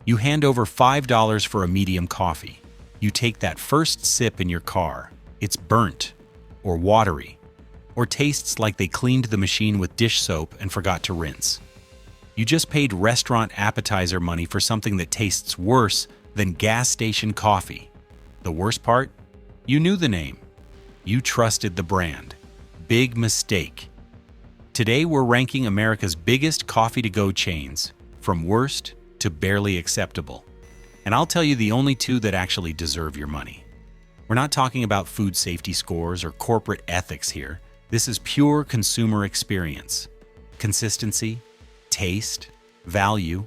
You hand over $5 for a medium coffee. You take that first sip in your car. It's burnt, or watery, or tastes like they cleaned the machine with dish soap and forgot to rinse. You just paid restaurant appetizer money for something that tastes worse than gas station coffee. The worst part? You knew the name. You trusted the brand. Big mistake. Today we're ranking America's biggest coffee-to-go chains, from worst to barely acceptable. And I'll tell you the only two that actually deserve your money. We're not talking about food safety scores or corporate ethics here. This is pure consumer experience. Consistency, taste, value.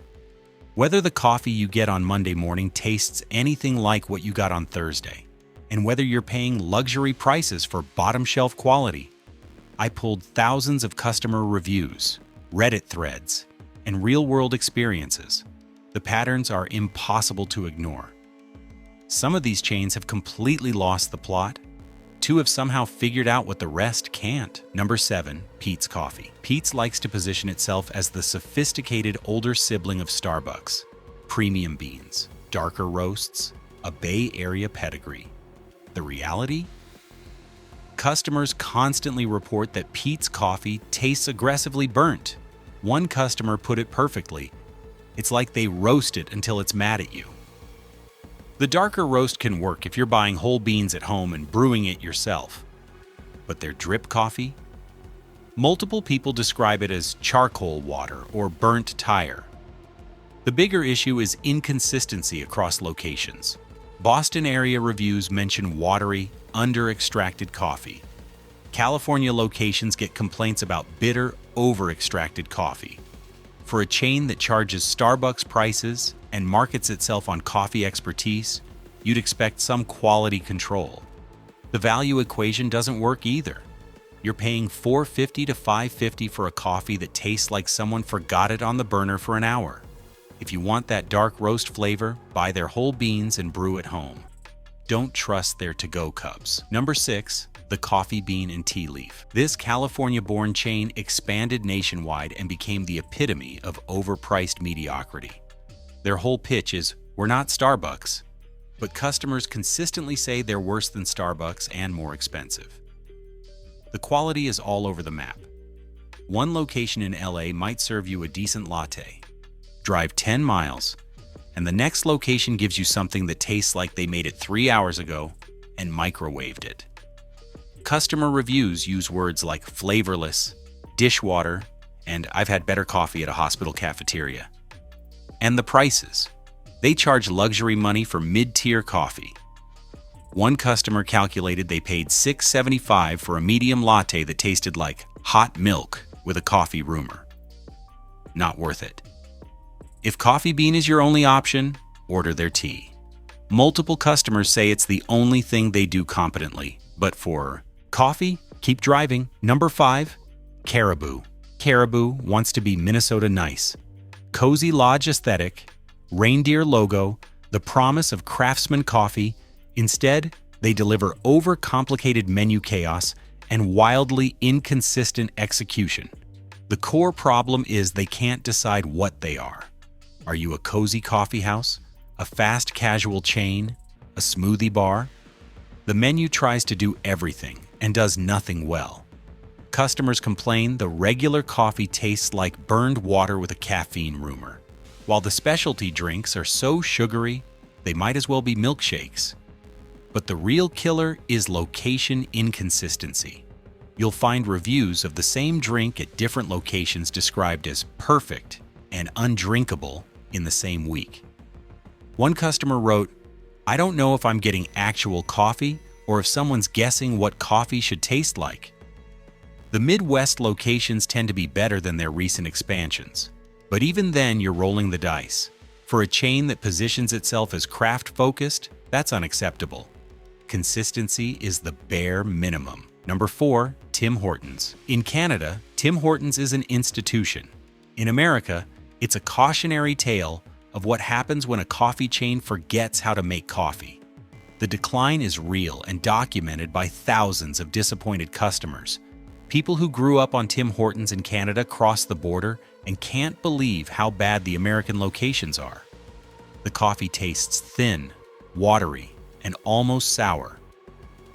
Whether the coffee you get on Monday morning tastes anything like what you got on Thursday, and whether you're paying luxury prices for bottom-shelf quality. I pulled thousands of customer reviews, Reddit threads, and real-world experiences. The patterns are impossible to ignore. Some of these chains have completely lost the plot. Two have somehow figured out what the rest can't. Number 7, Peet's Coffee. Peet's likes to position itself as the sophisticated older sibling of Starbucks. Premium beans, darker roasts, a Bay Area pedigree. The reality? Customers constantly report that Peet's Coffee tastes aggressively burnt. One customer put it perfectly. It's like they roast it until it's mad at you. The darker roast can work if you're buying whole beans at home and brewing it yourself. But their drip coffee? Multiple people describe it as charcoal water or burnt tire. The bigger issue is inconsistency across locations. Boston area reviews mention watery, under-extracted coffee. California locations get complaints about bitter, over-extracted coffee. For a chain that charges Starbucks prices and markets itself on coffee expertise, you'd expect some quality control. The value equation doesn't work either. You're paying $4.50 to $5.50 for a coffee that tastes like someone forgot it on the burner for an hour. If you want that dark roast flavor, buy their whole beans and brew at home. Don't trust their to-go cups. Number 6, the Coffee Bean and Tea Leaf. This California-born chain expanded nationwide and became the epitome of overpriced mediocrity. Their whole pitch is, we're not Starbucks, but customers consistently say they're worse than Starbucks and more expensive. The quality is all over the map. One location in LA might serve you a decent latte. Drive 10 miles, and the next location gives you something that tastes like they made it 3 hours ago and microwaved it. Customer reviews use words like flavorless, dishwater, and I've had better coffee at a hospital cafeteria. And the prices. They charge luxury money for mid-tier coffee. One customer calculated they paid $6.75 for a medium latte that tasted like hot milk with a coffee rumor. Not worth it. If Coffee Bean is your only option, order their tea. Multiple customers say it's the only thing they do competently, but for coffee, keep driving. Number 5, Caribou. Caribou wants to be Minnesota nice. Cozy lodge aesthetic, reindeer logo, the promise of craftsman coffee. Instead, they deliver overcomplicated menu chaos and wildly inconsistent execution. The core problem is they can't decide what they are. Are you a cozy coffee house, a fast casual chain, a smoothie bar? The menu tries to do everything and does nothing well. Customers complain the regular coffee tastes like burned water with a caffeine rumor, while the specialty drinks are so sugary they might as well be milkshakes. But the real killer is location inconsistency. You'll find reviews of the same drink at different locations described as perfect and undrinkable in the same week. One customer wrote, "I don't know if I'm getting actual coffee or if someone's guessing what coffee should taste like." The Midwest locations tend to be better than their recent expansions, but even then you're rolling the dice. For a chain that positions itself as craft-focused, that's unacceptable. Consistency is the bare minimum. Number 4, Tim Hortons. In Canada, Tim Hortons is an institution. In America, it's a cautionary tale of what happens when a coffee chain forgets how to make coffee. The decline is real and documented by thousands of disappointed customers. People who grew up on Tim Hortons in Canada cross the border and can't believe how bad the American locations are. The coffee tastes thin, watery, and almost sour.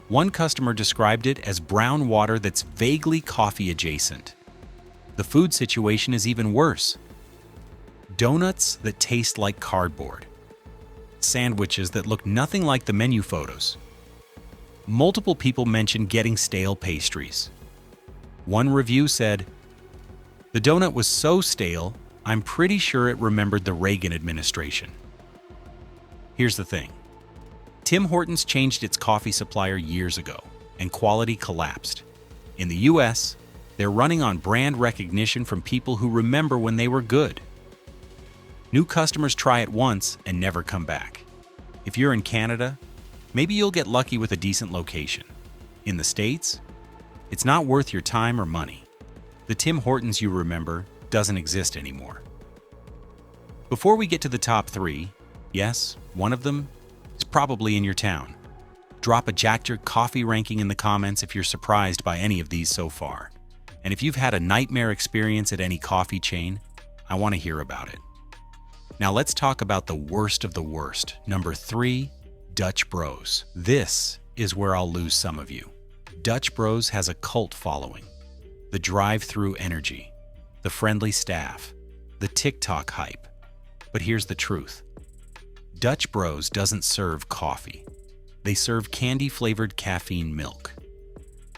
One customer described it as brown water that's vaguely coffee adjacent. The food situation is even worse. Donuts that taste like cardboard. Sandwiches that look nothing like the menu photos. Multiple people mentioned getting stale pastries. One review said, "The donut was so stale, I'm pretty sure it remembered the Reagan administration." Here's the thing. Tim Hortons changed its coffee supplier years ago, and quality collapsed. In the US, they're running on brand recognition from people who remember when they were good. New customers try it once and never come back. If you're in Canada, maybe you'll get lucky with a decent location. In the States, it's not worth your time or money. The Tim Hortons you remember doesn't exist anymore. Before we get to the top 3, yes, one of them is probably in your town. Drop a Jack Jerk coffee ranking in the comments if you're surprised by any of these so far. And if you've had a nightmare experience at any coffee chain, I want to hear about it. Now let's talk about the worst of the worst. Number 3, Dutch Bros. This is where I'll lose some of you. Dutch Bros has a cult following. The drive-through energy, the friendly staff, the TikTok hype. But here's the truth. Dutch Bros doesn't serve coffee. They serve candy-flavored caffeine milk.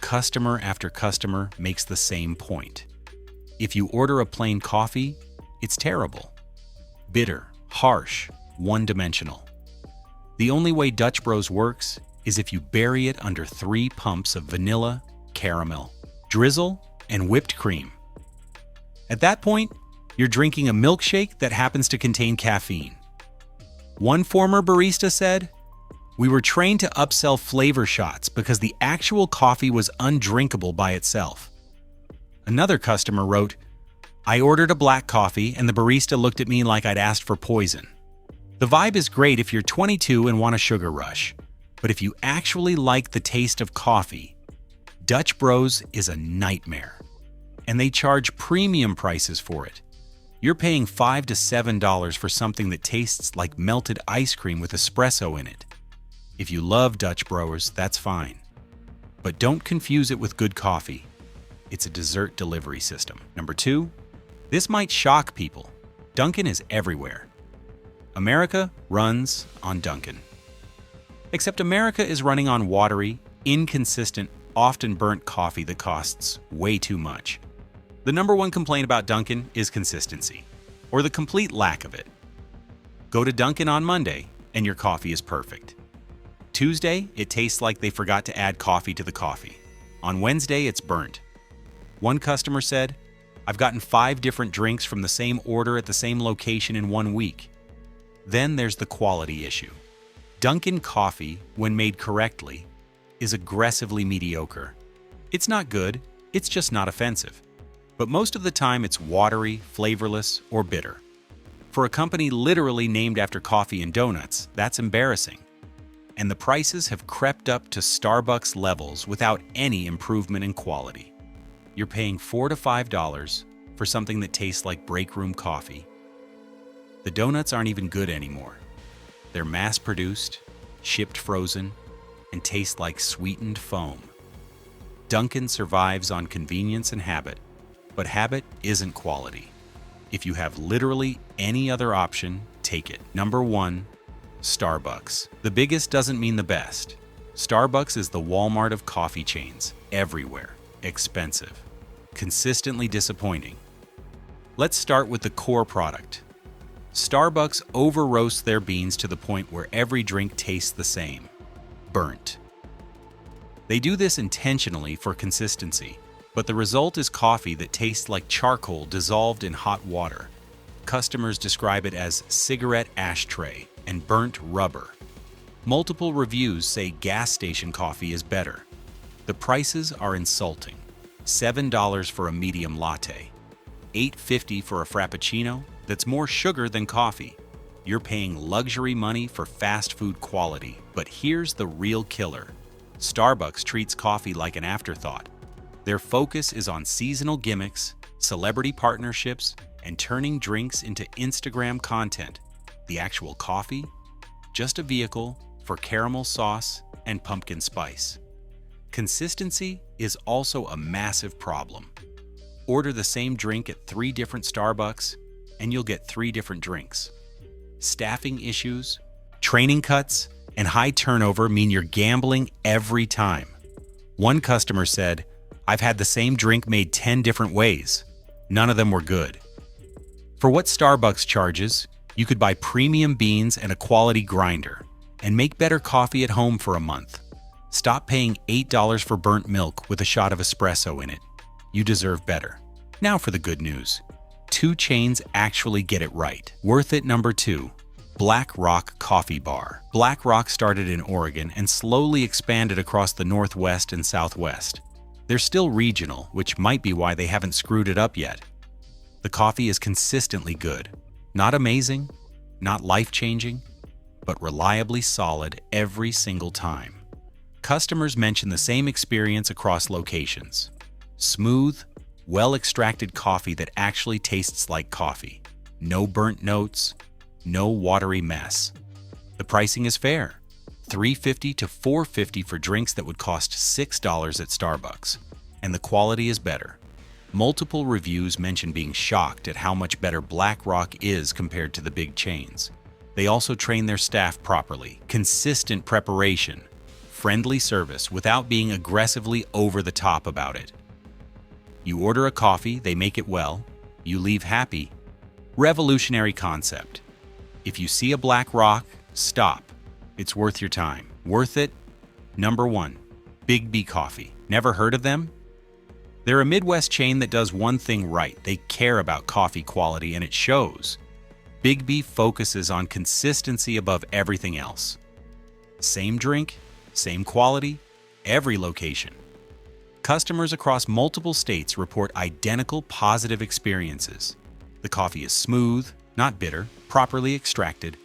Customer after customer makes the same point. If you order a plain coffee, it's terrible. Bitter, harsh, one-dimensional. The only way Dutch Bros works is if you bury it under 3 pumps of vanilla, caramel, drizzle, and whipped cream. At that point, you're drinking a milkshake that happens to contain caffeine. One former barista said, "We were trained to upsell flavor shots because the actual coffee was undrinkable by itself." Another customer wrote, "I ordered a black coffee and the barista looked at me like I'd asked for poison." The vibe is great if you're 22 and want a sugar rush, but if you actually like the taste of coffee, Dutch Bros is a nightmare. And they charge premium prices for it. You're paying $5 to $7 for something that tastes like melted ice cream with espresso in it. If you love Dutch Bros, that's fine. But don't confuse it with good coffee. It's a dessert delivery system. Number 2, this might shock people. Dunkin' is everywhere. America runs on Dunkin'. Except America is running on watery, inconsistent, often burnt coffee that costs way too much. The number one complaint about Dunkin' is consistency, or the complete lack of it. Go to Dunkin' on Monday, and your coffee is perfect. Tuesday, it tastes like they forgot to add coffee to the coffee. On Wednesday, it's burnt. One customer said, "I've gotten 5 different drinks from the same order at the same location in 1 week." Then there's the quality issue. Dunkin' coffee, when made correctly, is aggressively mediocre. It's not good, it's just not offensive. But most of the time it's watery, flavorless, or bitter. For a company literally named after coffee and donuts, that's embarrassing. And the prices have crept up to Starbucks levels without any improvement in quality. You're paying $4 to $5 for something that tastes like break room coffee. The donuts aren't even good anymore. They're mass-produced, shipped frozen, and taste like sweetened foam. Dunkin' survives on convenience and habit, but habit isn't quality. If you have literally any other option, take it. Number 1, Starbucks. The biggest doesn't mean the best. Starbucks is the Walmart of coffee chains, everywhere, expensive, consistently disappointing. Let's start with the core product. Starbucks over-roasts their beans to the point where every drink tastes the same. Burnt. They do this intentionally for consistency, but the result is coffee that tastes like charcoal dissolved in hot water. Customers describe it as cigarette ashtray and burnt rubber. Multiple reviews say gas station coffee is better. The prices are insulting. $7 for a medium latte, $8.50 for a frappuccino that's more sugar than coffee. You're paying luxury money for fast food quality. But here's the real killer. Starbucks treats coffee like an afterthought. Their focus is on seasonal gimmicks, celebrity partnerships, and turning drinks into Instagram content. The actual coffee? Just a vehicle for caramel sauce and pumpkin spice. Consistency is also a massive problem. Order the same drink at 3 different Starbucks, and you'll get 3 different drinks. Staffing issues, training cuts, and high turnover mean you're gambling every time. One customer said, "I've had the same drink made 10 different ways. None of them were good." For what Starbucks charges, you could buy premium beans and a quality grinder, and make better coffee at home for a month. Stop paying $8 for burnt milk with a shot of espresso in it. You deserve better. Now for the good news. 2 chains actually get it right. Worth it number 2. Black Rock Coffee Bar. Black Rock started in Oregon and slowly expanded across the Northwest and Southwest. They're still regional, which might be why they haven't screwed it up yet. The coffee is consistently good. Not amazing, not life-changing, but reliably solid every single time. Customers mention the same experience across locations. Smooth, well-extracted coffee that actually tastes like coffee. No burnt notes, no watery mess. The pricing is fair. $3.50 to $4.50 for drinks that would cost $6 at Starbucks. And the quality is better. Multiple reviews mention being shocked at how much better Black Rock is compared to the big chains. They also train their staff properly, consistent preparation, friendly service without being aggressively over the top about it. You order a coffee, they make it well, you leave happy. Revolutionary concept. If you see a Black Rock, stop. It's worth your time. Worth it? Number 1. Biggby Coffee. Never heard of them? They're a Midwest chain that does one thing right. They care about coffee quality, and it shows. Biggby focuses on consistency above everything else. Same drink, same quality, every location. Customers across multiple states report identical positive experiences. The coffee is smooth, not bitter, properly extracted.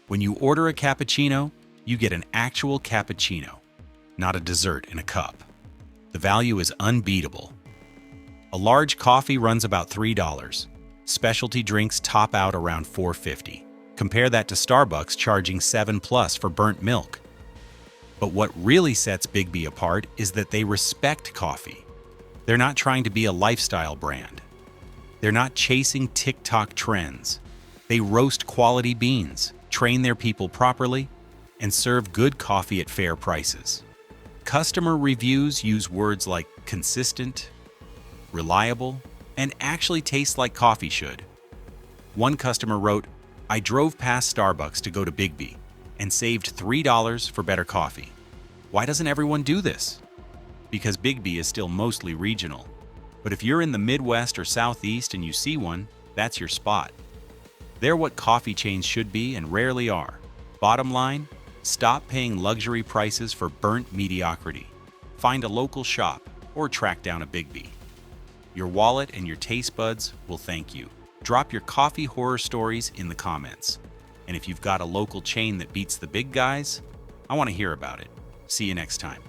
When you order a cappuccino, you get an actual cappuccino, not a dessert in a cup. The value is unbeatable. A large coffee runs about $3. Specialty drinks top out around $4.50. Compare that to Starbucks charging $7+ for burnt milk. But what really sets Biggby apart is that they respect coffee. They're not trying to be a lifestyle brand. They're not chasing TikTok trends. They roast quality beans, train their people properly, and serve good coffee at fair prices. Customer reviews use words like consistent, reliable, and actually taste like coffee should. One customer wrote, "I drove past Starbucks to go to Biggby and saved $3 for better coffee. Why doesn't everyone do this?" Because Biggby is still mostly regional. But if you're in the Midwest or Southeast and you see one, that's your spot. They're what coffee chains should be and rarely are. Bottom line, stop paying luxury prices for burnt mediocrity. Find a local shop or track down a Biggby. Your wallet and your taste buds will thank you. Drop your coffee horror stories in the comments. And if you've got a local chain that beats the big guys, I want to hear about it. See you next time.